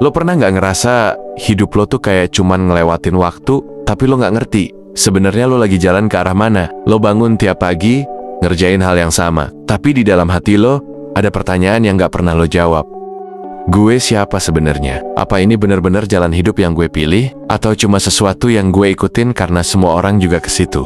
Lo pernah nggak ngerasa hidup lo tuh kayak cuman ngelewatin waktu, tapi lo nggak ngerti sebenarnya lo lagi jalan ke arah mana? Lo bangun tiap pagi, ngerjain hal yang sama, tapi di dalam hati lo ada pertanyaan yang nggak pernah lo jawab. Gue siapa sebenarnya? Apa ini benar-benar jalan hidup yang gue pilih? Atau cuma sesuatu yang gue ikutin karena semua orang juga ke situ?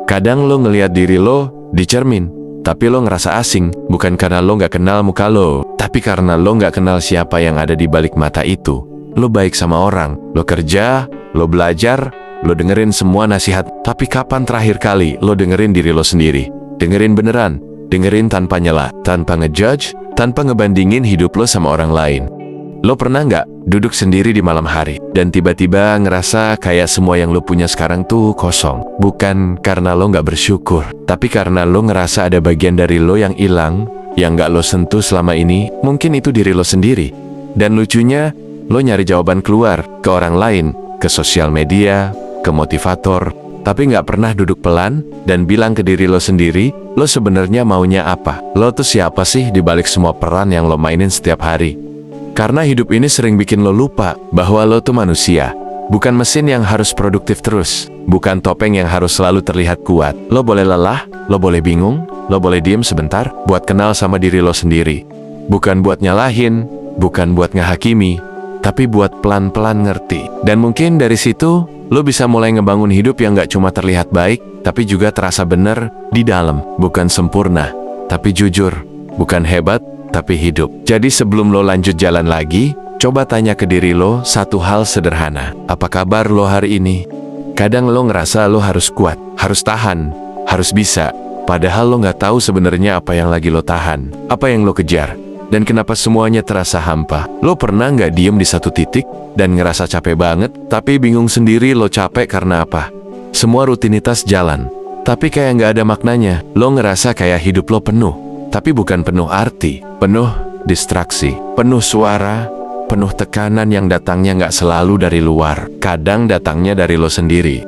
Kadang lo ngelihat diri lo di cermin, tapi lo ngerasa asing, bukan karena lo nggak kenal muka lo, tapi karena lo nggak kenal siapa yang ada di balik mata itu. Lo baik sama orang, lo kerja, lo belajar, lo dengerin semua nasihat, tapi kapan terakhir kali lo dengerin diri lo sendiri? Dengerin beneran, dengerin tanpa nyela, tanpa ngejudge, tanpa ngebandingin hidup lo sama orang lain. Lo pernah nggak duduk sendiri di malam hari dan tiba-tiba ngerasa kayak semua yang lo punya sekarang tuh kosong? Bukan karena lo nggak bersyukur, tapi karena lo ngerasa ada bagian dari lo yang hilang, yang nggak lo sentuh selama ini. Mungkin itu diri lo sendiri. Dan lucunya, lo nyari jawaban keluar ke orang lain, ke sosial media, ke motivator, tapi nggak pernah duduk pelan dan bilang ke diri lo sendiri, lo sebenarnya maunya apa? Lo tuh siapa sih di balik semua peran yang lo mainin setiap hari? Karena hidup ini sering bikin lo lupa bahwa lo tuh manusia, bukan mesin yang harus produktif terus, bukan topeng yang harus selalu terlihat kuat. Lo boleh lelah, lo boleh bingung, lo boleh diem sebentar buat kenal sama diri lo sendiri. Bukan buat nyalahin, bukan buat ngehakimi, tapi buat pelan-pelan ngerti. Dan mungkin dari situ, lo bisa mulai ngebangun hidup yang gak cuma terlihat baik, tapi juga terasa bener di dalam. Bukan sempurna, tapi jujur. Bukan hebat, tapi hidup. Jadi sebelum lo lanjut jalan lagi, coba tanya ke diri lo satu hal sederhana. Apa kabar lo hari ini? Kadang lo ngerasa lo harus kuat, harus tahan, harus bisa. Padahal lo gak tahu sebenarnya apa yang lagi lo tahan, apa yang lo kejar. Dan kenapa semuanya terasa hampa? Lo pernah nggak diem di satu titik dan ngerasa capek banget, tapi bingung sendiri lo capek karena apa? Semua rutinitas jalan, tapi kayak nggak ada maknanya. Lo ngerasa kayak hidup lo penuh, tapi bukan penuh arti, penuh distraksi, penuh suara, penuh tekanan yang datangnya nggak selalu dari luar. Kadang datangnya dari lo sendiri.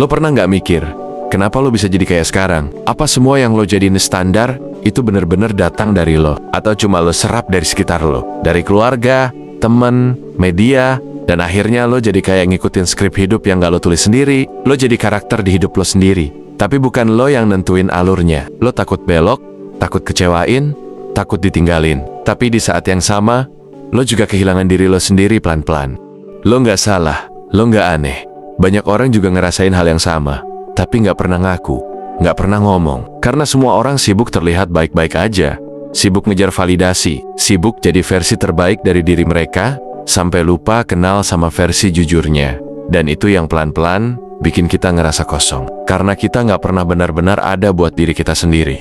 Lo pernah nggak mikir, kenapa lo bisa jadi kayak sekarang? Apa semua yang lo jadiin standar itu benar-benar datang dari lo? Atau cuma lo serap dari sekitar lo? Dari keluarga, teman, media, dan akhirnya lo jadi kayak ngikutin skrip hidup yang gak lo tulis sendiri. Lo jadi karakter di hidup lo sendiri, tapi bukan lo yang nentuin alurnya. Lo takut belok, takut kecewain, takut ditinggalin. Tapi di saat yang sama, lo juga kehilangan diri lo sendiri pelan-pelan. Lo gak salah, lo gak aneh. Banyak orang juga ngerasain hal yang sama, tapi gak pernah ngaku, nggak pernah ngomong, karena semua orang sibuk terlihat baik-baik aja, sibuk ngejar validasi, sibuk jadi versi terbaik dari diri mereka, sampai lupa kenal sama versi jujurnya. Dan itu yang pelan-pelan bikin kita ngerasa kosong, karena kita nggak pernah benar-benar ada buat diri kita sendiri.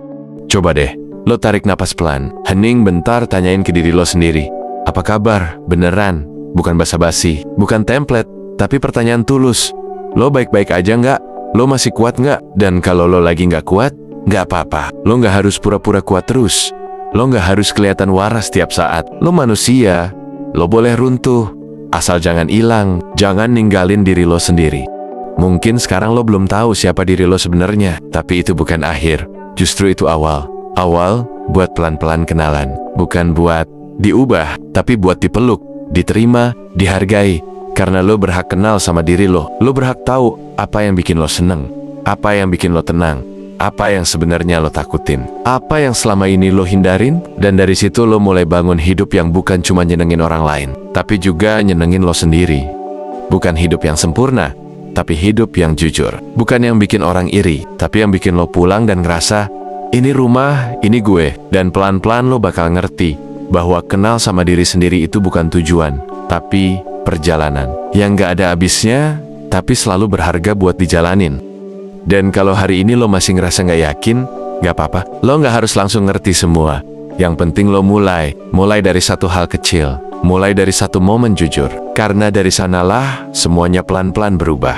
Coba deh, lo tarik napas pelan, hening bentar, tanyain ke diri lo sendiri, apa kabar? Beneran, bukan basa-basi, bukan template, tapi pertanyaan tulus. Lo baik-baik aja nggak? Lo masih kuat nggak? Dan kalau lo lagi nggak kuat, nggak apa-apa. Lo nggak harus pura-pura kuat terus. Lo nggak harus kelihatan waras setiap saat. Lo manusia. Lo boleh runtuh. Asal jangan hilang. Jangan ninggalin diri lo sendiri. Mungkin sekarang lo belum tahu siapa diri lo sebenarnya. Tapi itu bukan akhir. Justru itu awal. Awal buat pelan-pelan kenalan. Bukan buat diubah, tapi buat dipeluk, diterima, dihargai. Karena lo berhak kenal sama diri lo. Lo berhak tahu apa yang bikin lo seneng, apa yang bikin lo tenang, apa yang sebenarnya lo takutin, apa yang selama ini lo hindarin. Dan dari situ lo mulai bangun hidup yang bukan cuma nyenengin orang lain, tapi juga nyenengin lo sendiri. Bukan hidup yang sempurna, tapi hidup yang jujur. Bukan yang bikin orang iri, tapi yang bikin lo pulang dan ngerasa, ini rumah, ini gue. Dan pelan-pelan lo bakal ngerti bahwa kenal sama diri sendiri itu bukan tujuan, tapi perjalanan yang gak ada habisnya, tapi selalu berharga buat dijalanin. Dan kalau hari ini lo masih ngerasa gak yakin, gak apa-apa. Lo gak harus langsung ngerti semua. Yang penting lo mulai dari satu hal kecil, mulai dari satu momen jujur. Karena dari sanalah semuanya pelan-pelan berubah.